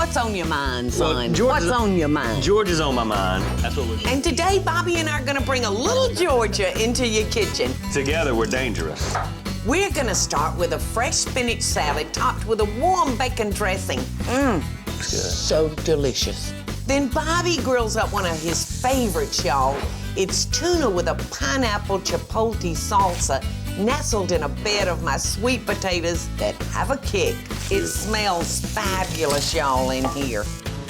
What's on your mind, son? Well, What's on your mind? George is on my mind. That's what we're doing. And today, Bobby and I are gonna bring a little Georgia into your kitchen. Together, we're dangerous. We're gonna start with a fresh spinach salad topped with a warm bacon dressing. Looks good. So delicious. Then Bobby grills up one of his favorites, y'all. It's tuna with a pineapple chipotle salsa nestled in a bed of my sweet potatoes that have a kick. It smells fabulous, y'all, in here.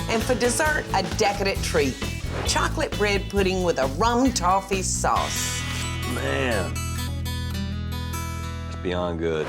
And for dessert, a decadent treat. Chocolate bread pudding with a rum toffee sauce. Man. It's beyond good.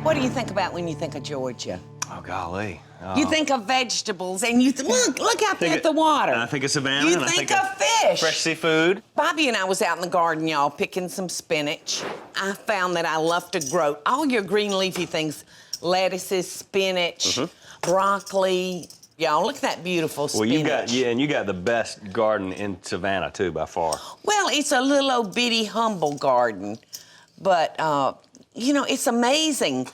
What do you think about when you think of Georgia? Oh, golly. You think of vegetables, and you look out there at the water. I think of Savannah. You and think I of fish. Fresh seafood. Bobby and I was out in the garden, y'all, picking some spinach. I found that I love to grow all your green leafy things, lettuces, spinach, broccoli. Y'all, look at that beautiful spinach. Well, you got the best garden in Savannah, too, by far. Well, it's a little old bitty humble garden, but you know, it's amazing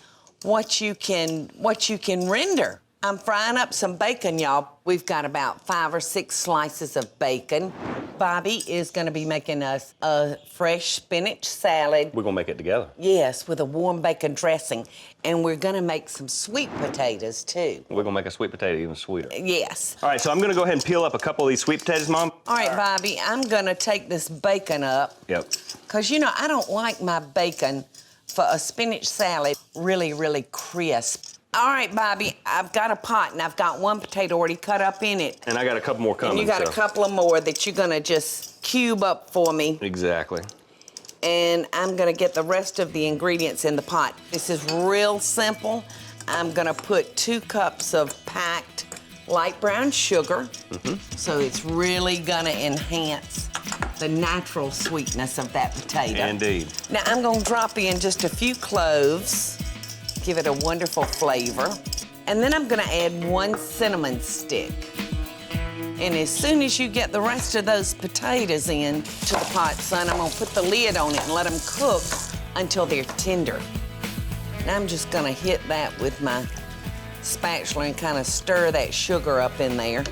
what you can render. I'm frying up some bacon, y'all. We've got about 5 or 6 slices of bacon. Bobby is gonna be making us a fresh spinach salad. We're gonna make it together. Yes, with a warm bacon dressing. And we're gonna make some sweet potatoes, too. We're gonna make a sweet potato even sweeter. Yes. All right, so I'm gonna go ahead and peel up a couple of these sweet potatoes, Mom. All right, Bobby, I'm gonna take this bacon up. Yep. Because, you know, I don't like my bacon for a spinach salad really, really crisp. All right, Bobby, I've got a pot, and I've got 1 potato already cut up in it. And I got a couple more coming. And you got a couple of more that you're gonna just cube up for me. Exactly. And I'm gonna get the rest of the ingredients in the pot. This is real simple. I'm gonna put 2 cups of packed light brown sugar. So it's really gonna enhance the natural sweetness of that potato. Indeed. Now I'm gonna drop in just a few cloves, give it a wonderful flavor. And then I'm gonna add 1 cinnamon stick. And as soon as you get the rest of those potatoes in to the pot, son, I'm gonna put the lid on it and let them cook until they're tender. Now I'm just gonna hit that with my spatula and kind of stir that sugar up in there.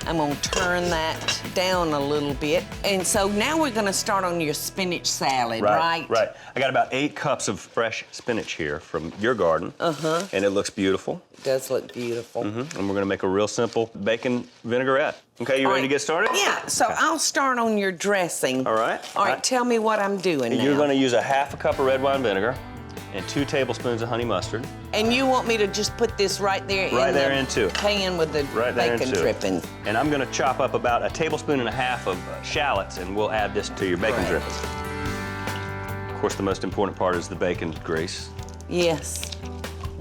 I'm gonna turn that down a little bit. And so now we're gonna start on your spinach salad, right? Right. I got about 8 cups of fresh spinach here from your garden. And it looks beautiful. It does look beautiful. And we're gonna make a real simple bacon vinaigrette. Okay, you ready to get started? Yeah, so I'll start on your dressing. All right. All right, tell me what I'm doing now. You're gonna use a 1/2 cup of red wine vinegar and 2 tablespoons of honey mustard. And you want me to just put this right there into it. Pan with the bacon dripping. And I'm gonna chop up about 1.5 tablespoons of shallots, and we'll add this to your bacon dripping. Of course, the most important part is the bacon grease. Yes.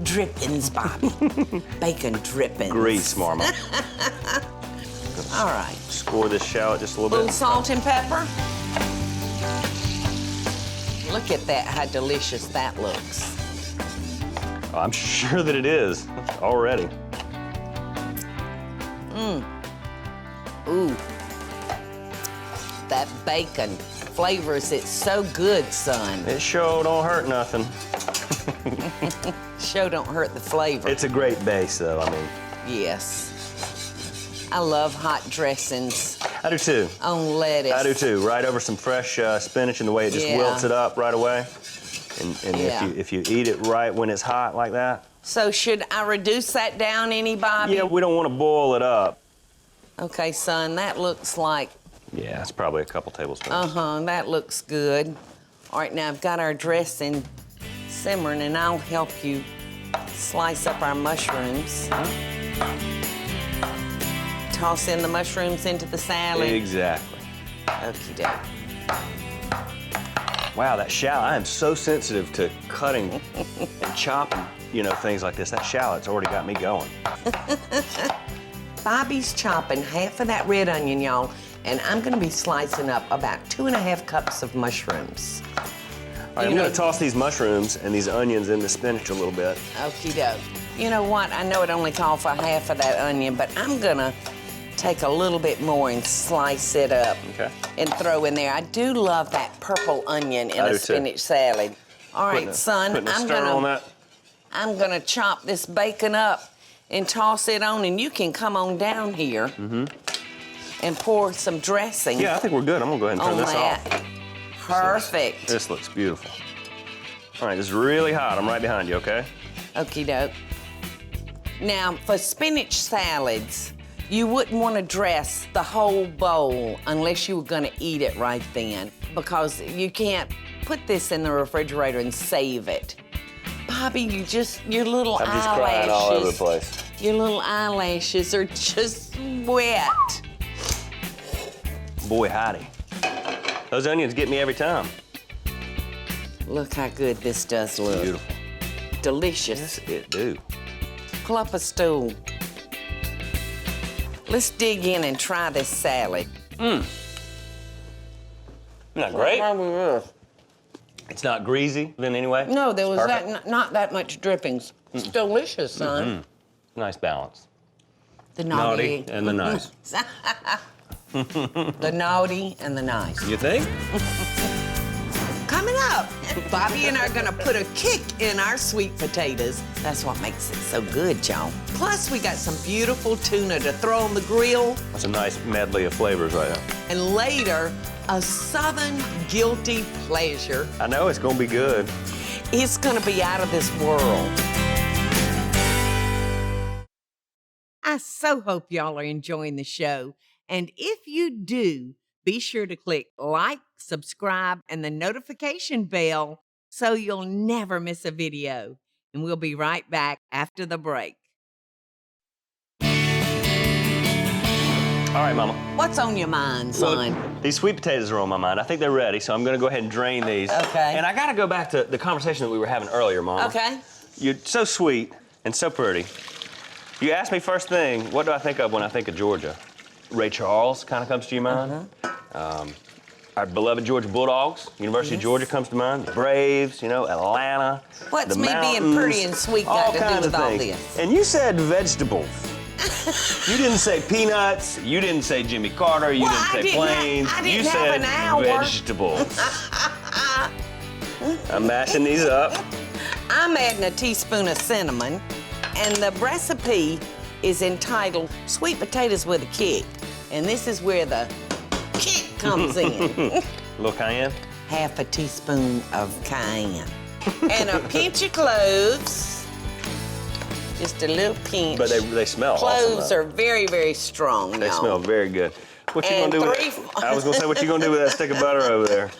Drippings, Bobby. Bacon drippings. Grease, Mama. All right. Score this shallot just a little bit. Little salt and pepper. Look at that, how delicious that looks. Oh, I'm sure that it is already. Ooh. That bacon flavors it so good, son. It sure don't hurt nothing. Sure don't hurt the flavor. It's a great base, though, I mean. Yes. I love hot dressings. I do too. On lettuce. I do too. Right over some fresh spinach and the way it just wilts it up right away. And if you eat it right when it's hot like that. So should I reduce that down any, Bobby? Yeah, we don't want to boil it up. Okay, son, that looks like... Yeah, it's probably a couple tablespoons. That looks good. All right, now I've got our dressing simmering, and I'll help you slice up our mushrooms. Toss in the mushrooms into the salad. Exactly. Okie doke. Wow, that shallot, I am so sensitive to cutting and chopping, you know, things like this. That shallot's already got me going. Bobby's chopping half of that red onion, y'all, and I'm gonna be slicing up about 2.5 cups of mushrooms. All right, I'm gonna toss these mushrooms and these onions in the spinach a little bit. Okie doke. You know what, I know it only called for half of that onion, but I'm gonna take a little bit more and slice it up and throw in there. I do love that purple onion in a spinach salad. All right, son, I'm gonna... on that. I'm gonna chop this bacon up and toss it on, and you can come on down here and pour some dressing. Yeah, I think we're good. I'm gonna go ahead and turn this off. Perfect. This looks beautiful. All right, this is really hot. I'm right behind you, okay? Okie doke. Now, for spinach salads, you wouldn't want to dress the whole bowl unless you were going to eat it right then, because you can't put this in the refrigerator and save it. Bobby, your little I'm eyelashes. just crying all over the place. Your little eyelashes are just wet. Boy, howdy. Those onions get me every time. Look how good this does look. Beautiful. Delicious. Yes, it do. Pull up a stool. Let's dig in and try this salad. Isn't that great? It's not greasy in any way? No, there was not that much drippings. It's delicious, son. Nice balance. The naughty. And the nice. The naughty and the nice. You think? Coming up, Bobby and I are gonna put a kick in our sweet potatoes. That's what makes it so good, y'all. Plus, we got some beautiful tuna to throw on the grill. That's a nice medley of flavors right now. And later, a Southern guilty pleasure. I know it's gonna be good. It's gonna be out of this world. I so hope y'all are enjoying the show. And if you do, be sure to click like, subscribe, and the notification bell so you'll never miss a video. And we'll be right back after the break. All right, Mama. What's on your mind, son? Look, these sweet potatoes are on my mind. I think they're ready, so I'm gonna go ahead and drain these. Okay. And I gotta go back to the conversation that we were having earlier, Mama. Okay. You're so sweet and so pretty. You asked me first thing, what do I think of when I think of Georgia? Ray Charles kind of comes to your mind. Our beloved Georgia Bulldogs, University of Georgia comes to mind. The Braves, Atlanta. What's the me mountains, being pretty and sweet got to do kinds with of all things. this? And you said vegetables. You didn't say peanuts. You didn't say Jimmy Carter. You didn't say plains. I didn't you have said an hour. vegetables. I'm mashing these up. I'm adding a teaspoon of cinnamon, and the recipe is entitled Sweet Potatoes with a Kick. And this is where the kick comes in. A little cayenne? Half a teaspoon of cayenne. And a pinch of cloves. Just a little pinch. But they smell Cloves awesome, are very, very strong, They y'all. smell very good. What you And gonna do with I was gonna say, what you gonna do with that stick of butter over there?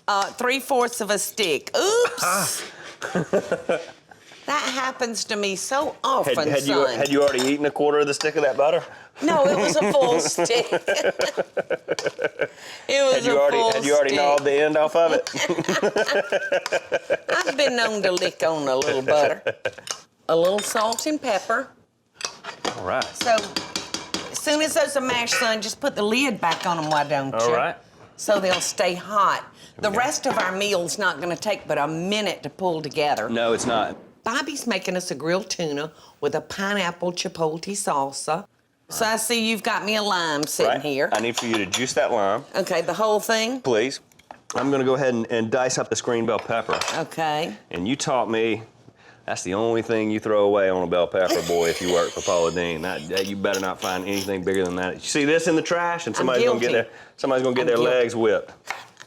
3/4 of a stick. Oops. That happens to me so often, son. Had you already eaten a quarter of the stick of that butter? No, it was a full stick. It was Had you already gnawed the end off of it? I've been known to lick on a little butter. A little salt and pepper. All right. So, as soon as those are mashed, son, just put the lid back on them, why don't you? All right. So they'll stay hot. The rest of our meal's not gonna take but a minute to pull together. No, it's not. Bobby's making us a grilled tuna with a pineapple chipotle salsa. So I see you've got me a lime sitting here. I need for you to juice that lime. Okay, the whole thing? Please. I'm gonna go ahead and dice up this green bell pepper. Okay. And you taught me that's the only thing you throw away on a bell pepper, boy, if you work for Paula Deen. You better not find anything bigger than that. You see this in the trash, and somebody's gonna get their legs whipped.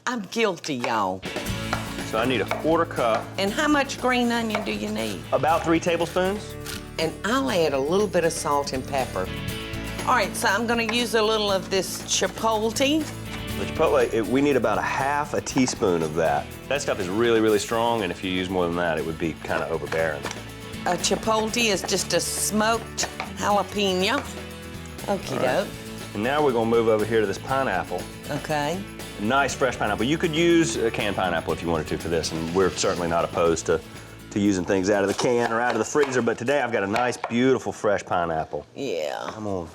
I'm guilty, y'all. So I need a 1/4 cup. And how much green onion do you need? About 3 tablespoons. And I'll add a little bit of salt and pepper. All right, so I'm gonna use a little of this chipotle. The chipotle, we need about 1/2 teaspoon of that. That stuff is really, really strong, and if you use more than that, it would be kind of overbearing. A chipotle is just a smoked jalapeno. Okie doke. And now we're gonna move over here to this pineapple. Okay. Nice fresh pineapple. You could use a canned pineapple if you wanted to for this, and we're certainly not opposed to using things out of the can or out of the freezer, but today I've got a nice, beautiful, fresh pineapple. Yeah. I'm gonna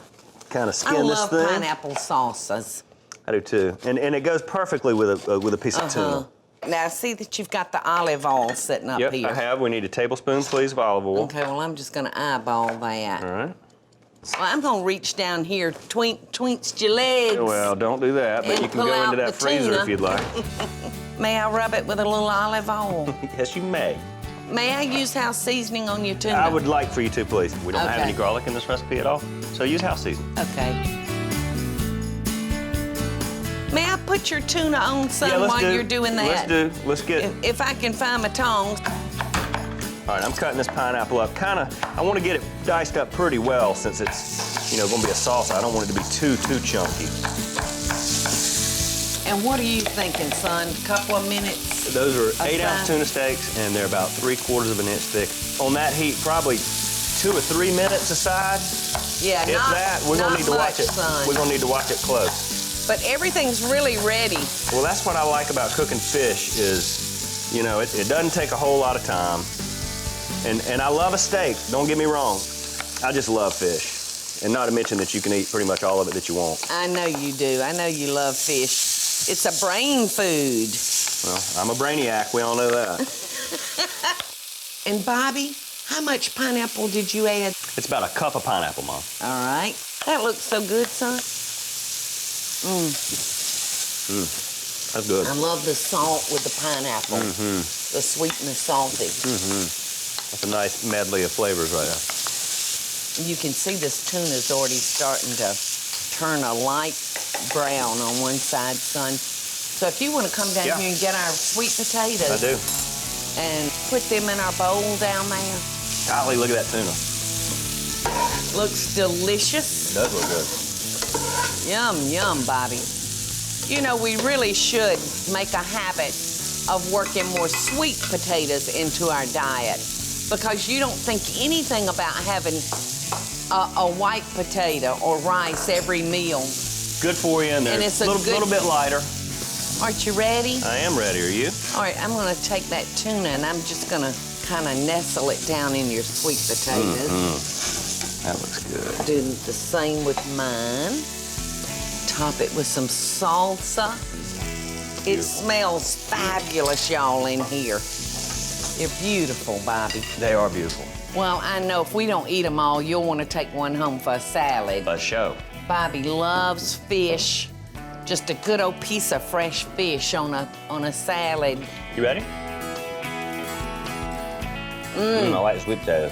kind of skin this thing. I love pineapple salsas. I do too, and it goes perfectly with a piece of tuna. Now, I see that you've got the olive oil sitting up Yep, here. I have. We need a tablespoon, please, of olive oil. Okay, well, I'm just gonna eyeball that. All right. Well, I'm gonna reach down here, twinks your legs. Well, don't do that, but And you can pull go into out that the freezer tuna. if you'd like. May I rub it with a little olive oil? Yes, you may. May I use house seasoning on your tuna? I would like for you to, please. We don't have Okay. any garlic in this recipe at all, so use house seasoning. Okay. May I put your tuna on some let's while do. you're doing that? Let's get. If I can find my tongs. All right, I'm cutting this pineapple up. I want to get it diced up pretty well since it's, going to be a salsa. I don't want it to be too chunky. And what are you thinking, son? A couple of minutes? Those are aside? 8-ounce tuna steaks, and they're about 3/4 of an inch thick. On that heat, probably 2 or 3 minutes aside. Yeah, If that, we're gonna need to watch it. Son. We're gonna need to watch it close. But everything's really ready. Well, that's what I like about cooking fish is, it doesn't take a whole lot of time. And I love a steak, don't get me wrong. I just love fish. And not to mention that you can eat pretty much all of it that you want. I know you do. I know you love fish. It's a brain food. Well, I'm a brainiac, we all know that. And Bobby, how much pineapple did you add? It's about a cup of pineapple, Mom. All right. That looks so good, son. That's good. I love the salt with the pineapple. The sweet and the salty. That's a nice medley of flavors right there. You can see this tuna's already starting to turn a light brown on one side, son. So if you want to come down Yeah. here and get our sweet potatoes. I do. And put them in our bowl down there. Golly, look at that tuna. Looks delicious. It does look good. Yum, yum, Bobby. We really should make a habit of working more sweet potatoes into our diet because you don't think anything about having a white potato or rice every meal. Good for you, and they're And it's a a little, good- little bit lighter. Aren't you ready? I am ready, are you? All right, I'm gonna take that tuna and I'm just gonna kind of nestle it down in your sweet potatoes. That looks good. Do the same with mine. Top it with some salsa. It smells fabulous, y'all, in here. They're beautiful, Bobby. They are beautiful. Well, I know if we don't eat them all, you'll want to take one home for a salad. A show. Bobby loves fish. Just a good old piece of fresh fish on a salad. You ready? I like the sweet potatoes.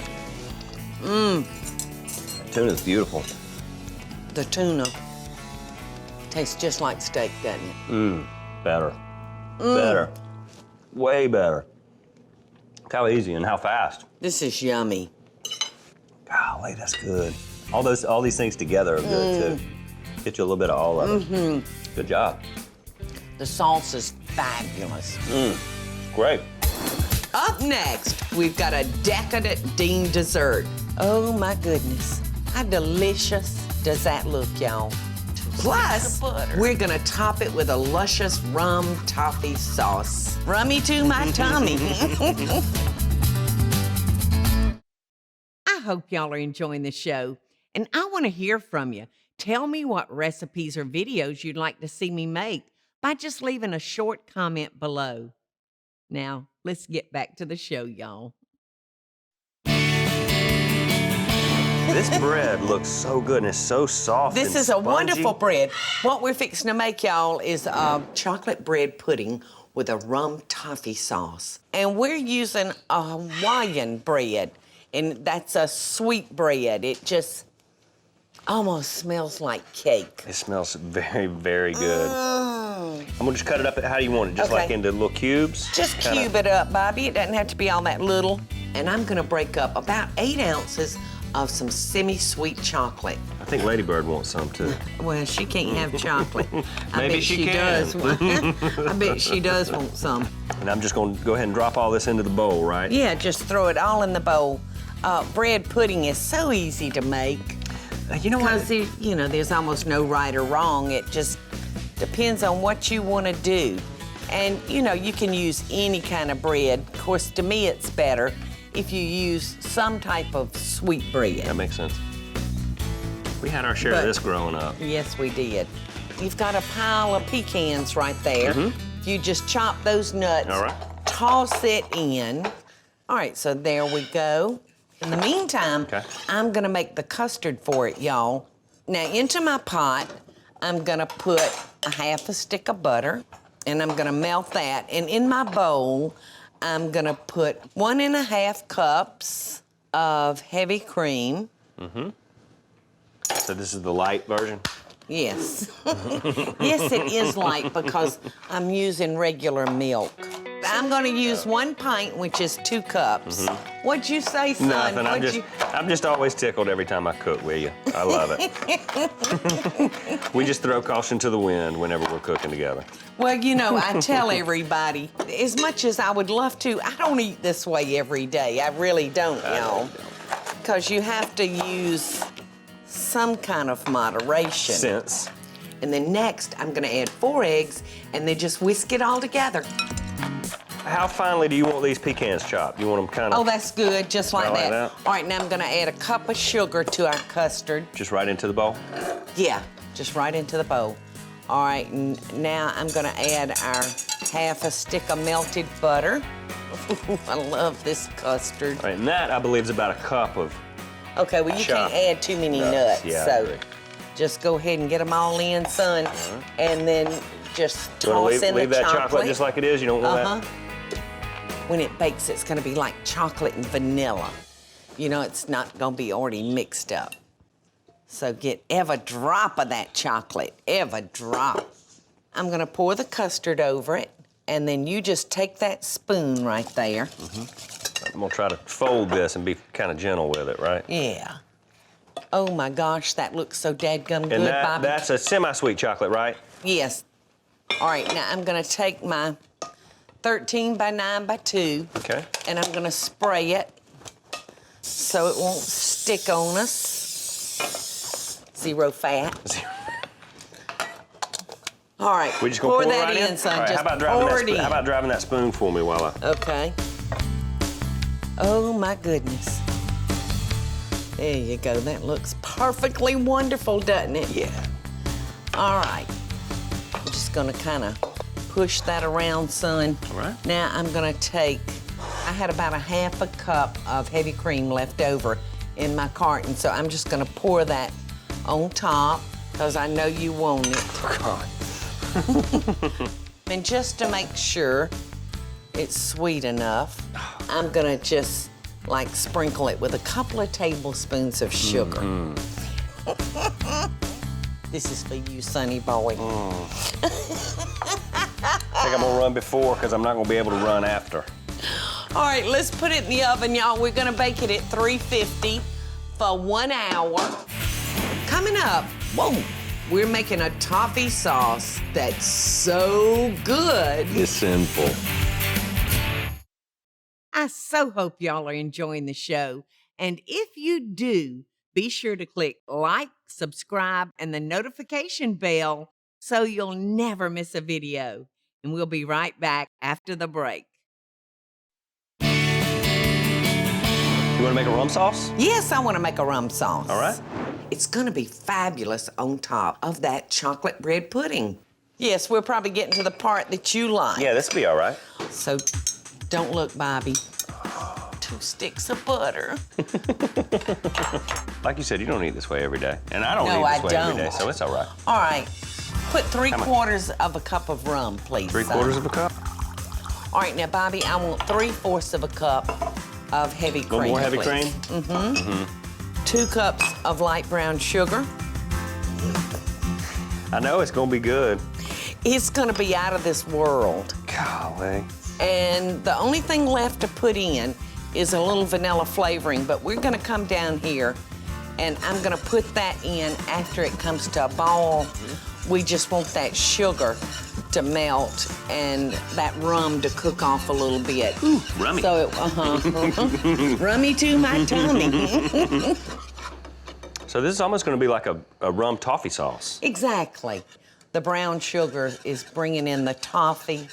Tuna's beautiful. The tuna tastes just like steak, doesn't it? Better. Better. Way better. Look how easy and how fast. This is yummy. Golly, that's good. All these things together are good too. Get you a little bit of all of it. Good job. The salsa's fabulous. Great. Up next, we've got a decadent Deen dessert. Oh my goodness. How delicious does that look, y'all? Plus, we're gonna top it with a luscious rum toffee sauce. Rummy to my tummy. I hope y'all are enjoying the show, and I want to hear from you. Tell me what recipes or videos you'd like to see me make by just leaving a short comment below. Now, let's get back to the show, y'all. This bread looks so good and it's so soft. This and is a spongy. wonderful bread. What we're fixing to make, y'all, is a chocolate bread pudding with a rum toffee sauce. And we're using a Hawaiian bread, and that's a sweet bread. It just almost smells like cake. It smells very, very good. I'm gonna just cut it up. How do you want it? Just Okay. like into little cubes? Just cube it up, Bobby. It doesn't have to be all that little. And I'm gonna break up about 8 ounces of some semi-sweet chocolate. I think Ladybird wants some too. Well, she can't have chocolate. I Maybe bet she can. does. I bet she does want some. And I'm just gonna go ahead and drop all this into the bowl, right? Yeah, just throw it all in the bowl. Bread pudding is so easy to make. You know what? Because, there's almost no right or wrong. It just depends on what you want to do. And, you can use any kind of bread. Of course, to me, it's better if you use some type of sweet bread. That makes sense. We had our share of this growing up. Yes, we did. You've got a pile of pecans right there. You just chop those nuts, All right. toss it in. All right, so there we go. In the meantime, I'm gonna make the custard for it, y'all. Now, into my pot, I'm gonna put a half a stick of butter, and I'm gonna melt that. And in my bowl, I'm gonna put 1.5 cups of heavy cream. So this is the light version? Yes. Yes, it is light because I'm using regular milk. I'm gonna use 1 pint, which is 2 cups. What'd you say, son? Nothing. I'm just always tickled every time I cook with you. I love it. We just throw caution to the wind whenever we're cooking together. Well, you know, I tell everybody, as much as I would love to, I don't eat this way every day. I really don't, y'all. Because you have to use some kind of moderation. Sense. And then next, I'm gonna add 4 eggs and then just whisk it all together. How finely do you want these pecans chopped? You want them kind of... Oh, that's good, just like Like that. that? All right, now I'm gonna add a cup of sugar to our custard. Just right into the bowl? Yeah, just right into the bowl. All right, and now I'm gonna add our 1/2 stick of melted butter. Ooh, I love this custard. All right, and that, I believe, is about a cup of... Okay, well, you Chop. can't add too many nuts, Yeah, I so agree. just go ahead and get them all in, son, and then just You wanna toss in leave the that chocolate just like it is? You don't want that? When it bakes, it's gonna be like chocolate and vanilla. You know, it's not gonna be already mixed up. So get every drop of that chocolate, every drop. I'm gonna pour the custard over it, and then you just take that spoon right there. I'm gonna try to fold this and be kind of gentle with it, right? Yeah. Oh my gosh, that looks so dadgum good, And Bobby. that's a semi-sweet chocolate, right? Yes. All right, now I'm gonna take my 13 by 9 by 2. Okay. And I'm gonna spray it so it won't stick on us. 0 fat. All right, We just gonna pour pour it that right in, son. All right, Just how about driving that spoon for me while I... Okay. Oh my goodness. There you go. That looks perfectly wonderful, doesn't it? Yeah. All right. I'm just gonna kind of push that around, son. All right. Now I'm gonna take, I had about 1/2 cup of heavy cream left over in my carton, so I'm just gonna pour that on top, because I know you want it. God. And just to make sure it's sweet enough, I'm gonna just like sprinkle it with a couple of tablespoons of sugar. This is for you, sonny boy. I think I'm gonna run before because I'm not gonna be able to run after. All right, let's put it in the oven, y'all. We're gonna bake it at 350 for 1 hour. Coming up, whoa, we're making a toffee sauce that's so good. It's sinful. I so hope y'all are enjoying the show. And if you do, be sure to click like, subscribe, and the notification bell so you'll never miss a video. And we'll be right back after the break. You wanna make a rum sauce? Yes, I want to make a rum sauce. All right. It's going to be fabulous on top of that chocolate bread pudding. Yes, we're probably getting to the part that you like. Yeah, this will be all right. So don't look, Bobby. 2 sticks of butter. Like you said, you don't eat this way every day. And I don't No, eat this I way every day, don't. so it's all right. All right. Put 3 much? quarters of a cup of rum, please. 3/4 son. of a cup? All right, now, Bobby, I want 3/4 of a cup of heavy A little cream. more heavy please. cream? 2 cups of light brown sugar. I know it's gonna be good. It's gonna be out of this world. Golly. And the only thing left to put in is a little vanilla flavoring, but we're gonna come down here and I'm gonna put that in after it comes to a boil. We just want that sugar to melt and that rum to cook off a little bit. Ooh, rummy. So it, rummy to my tummy. So this is almost gonna be like a rum toffee sauce. Exactly. The brown sugar is bringing in the toffee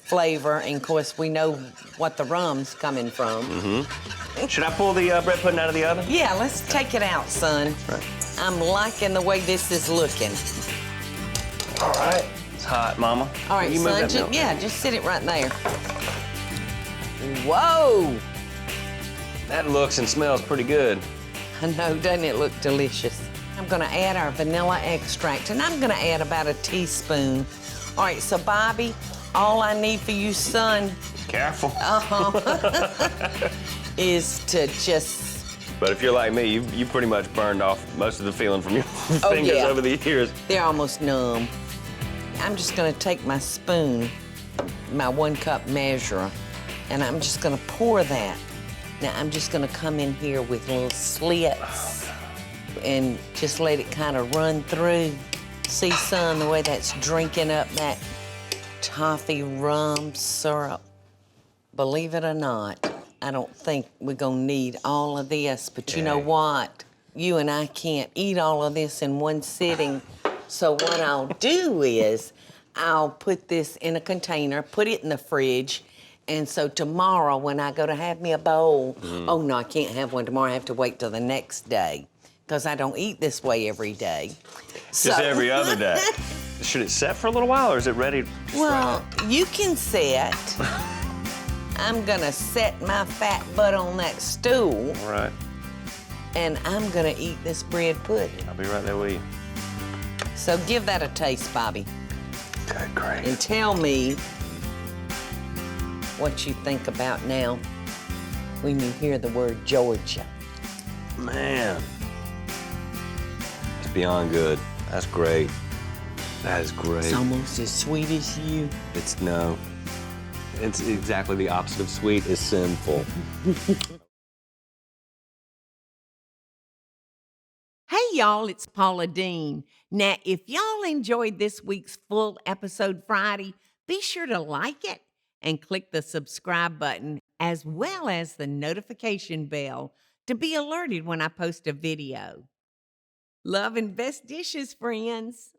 flavor, and of course we know what the rum's coming from. Should I pull the bread pudding out of the oven? Yeah, let's take it out, son. Right. I'm liking the way this is looking. All right. It's hot, Mama. All right, You move son, that milk. just sit it right there. Whoa! That looks and smells pretty good. I know, doesn't it look delicious? I'm gonna add our vanilla extract, and I'm gonna add about a teaspoon. All right, so Bobby, all I need for you, son, Careful. is to just... But if you're like me, you pretty much burned off most of the feeling from your fingers over the years. They're almost numb. I'm just gonna take my spoon, my 1 cup measure, and I'm just gonna pour that. Now I'm just gonna come in here with little slits and just let it kind of run through. See, son, the way that's drinking up that toffee rum syrup. Believe it or not, I don't think we're gonna need all of this, but you know what? You and I can't eat all of this in one sitting. So what I'll do is I'll put this in a container, put it in the fridge, and so tomorrow when I go to have me a bowl, oh no, I can't have one tomorrow, I have to wait till the next day, because I don't eat this way every day. Just every other day. Should it set for a little while, or is it ready? Well, you can set. I'm gonna set my fat butt on that stool. All right. And I'm gonna eat this bread pudding. I'll be right there with you. So give that a taste, Bobby. Okay, great. And tell me what you think about now when you hear the word Georgia. Man. It's beyond good. That's great. That is great. It's almost as sweet as you. No. It's exactly the opposite of sweet is sinful. Hey, y'all, it's Paula Deen. Now, if y'all enjoyed this week's full episode Friday, be sure to like it and click the subscribe button as well as the notification bell to be alerted when I post a video. Love and best dishes, friends.